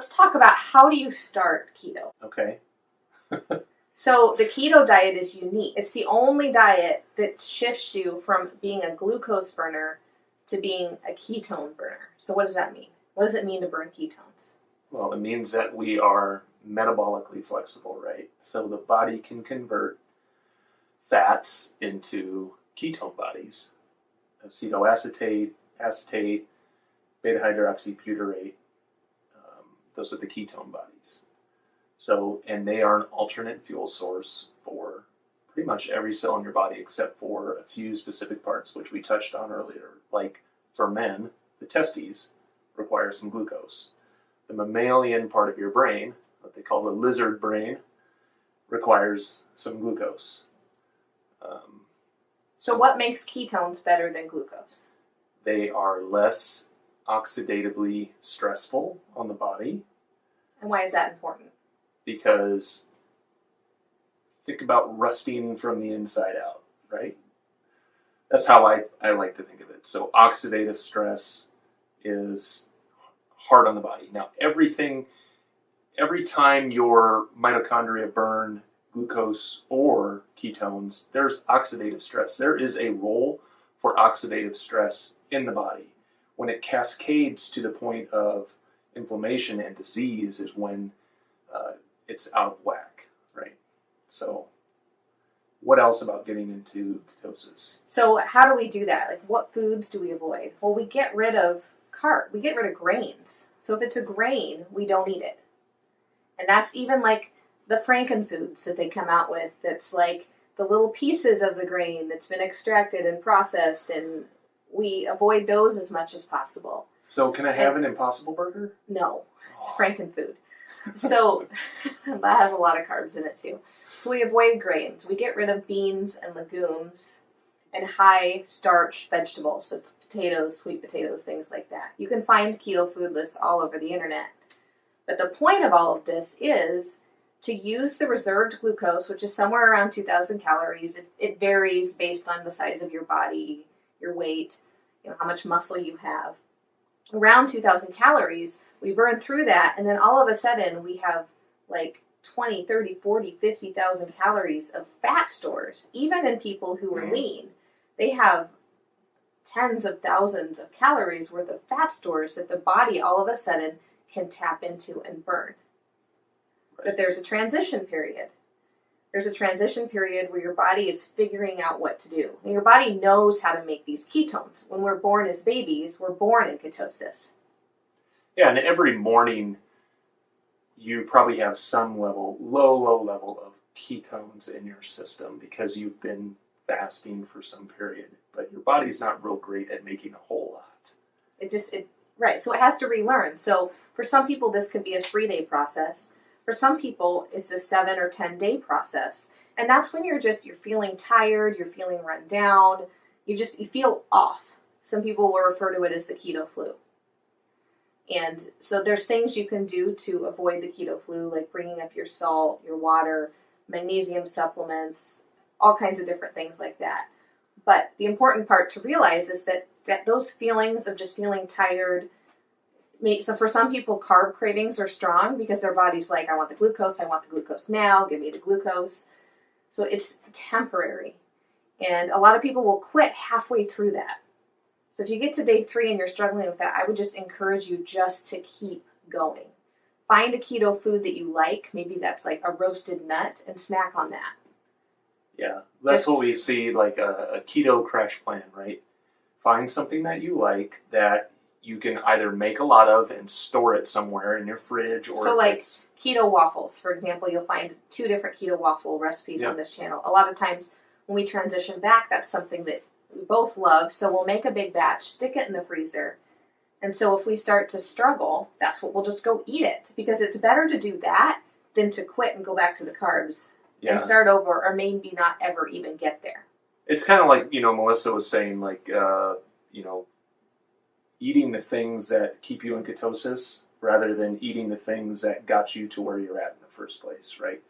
let's talk about how do you start keto. Okay. So the keto diet is unique. It's the only diet that shifts you from being a glucose burner to being a ketone burner. So what does that mean? What does it mean to burn ketones? Well, it means that we are metabolically flexible, right? So the body can convert fats into ketone bodies. Acetoacetate, acetate, beta-hydroxybutyrate, those are the ketone bodies. So, and they are an alternate fuel source for pretty much every cell in your body except for a few specific parts, which we touched on earlier. Like for men, the testes require some glucose. The mammalian part of your brain, what they call the lizard brain, requires some glucose. So what makes ketones better than glucose? They are less oxidatively stressful on the body. And why is that important? Because think about rusting from the inside out, right? That's how I like to think of it. So oxidative stress is hard on the body. Now every time your mitochondria burn glucose or ketones, there's oxidative stress. There is a role for oxidative stress in the body. When it cascades to the point of inflammation and disease is when it's out of whack, right? So what else about getting into ketosis? So how do we do that? Like what foods do we avoid? Well, we get rid of we get rid of grains. So if it's a grain, we don't eat it. And that's even like the frankenfoods that they come out with. That's like the little pieces of the grain that's been extracted and processed, and we avoid those as much as possible. So can I have an Impossible Burger? No, it's frankenfood. So that has a lot of carbs in it too. So we avoid grains. We get rid of beans and legumes and high starch vegetables. So it's potatoes, sweet potatoes, things like that. You can find keto food lists all over the internet. But the point of all of this is to use the reserved glucose, which is somewhere around 2,000 calories. It varies based on the size of your body, your weight, how much muscle you have. Around 2,000 calories, we burn through that, and then all of a sudden we have like 20, 30, 40, 50,000 calories of fat stores. Even in people who are lean, they have tens of thousands of calories worth of fat stores that the body all of a sudden can tap into and burn. Right. But there's a transition period. There's a transition period where your body is figuring out what to do. And your body knows how to make these ketones. When we're born as babies, we're born in ketosis. Yeah, and every morning you probably have some level, low level of ketones in your system because you've been fasting for some period. But your body's not real great at making a whole lot. Right, so it has to relearn. So for some people, this could be a 3-day process. For some people, it's a 7 or 10-day process. And that's when you're feeling tired, you're feeling run down, you feel off. Some people will refer to it as the keto flu. And so there's things you can do to avoid the keto flu, like bringing up your salt, your water, magnesium supplements, all kinds of different things like that. But the important part to realize is that those feelings of just feeling tired, so for some people, carb cravings are strong because their body's like, I want the glucose now, give me the glucose. So it's temporary. And a lot of people will quit halfway through that. So if you get to day 3 and you're struggling with that, I would just encourage you just to keep going. Find a keto food that you like. Maybe that's like a roasted nut, and snack on that. Yeah, that's what we see, like a keto crash plan, right? Find something that you like that you can either make a lot of and store it somewhere in your fridge. Or so like keto waffles, for example, you'll find 2 different keto waffle recipes on this channel. A lot of times when we transition back, that's something that we both love. So we'll make a big batch, stick it in the freezer. And so if we start to struggle, that's what we'll just go eat it. Because it's better to do that than to quit and go back to the carbs and start over, or maybe not ever even get there. It's kind of like, Melissa was saying, like, eating the things that keep you in ketosis rather than eating the things that got you to where you're at in the first place, right?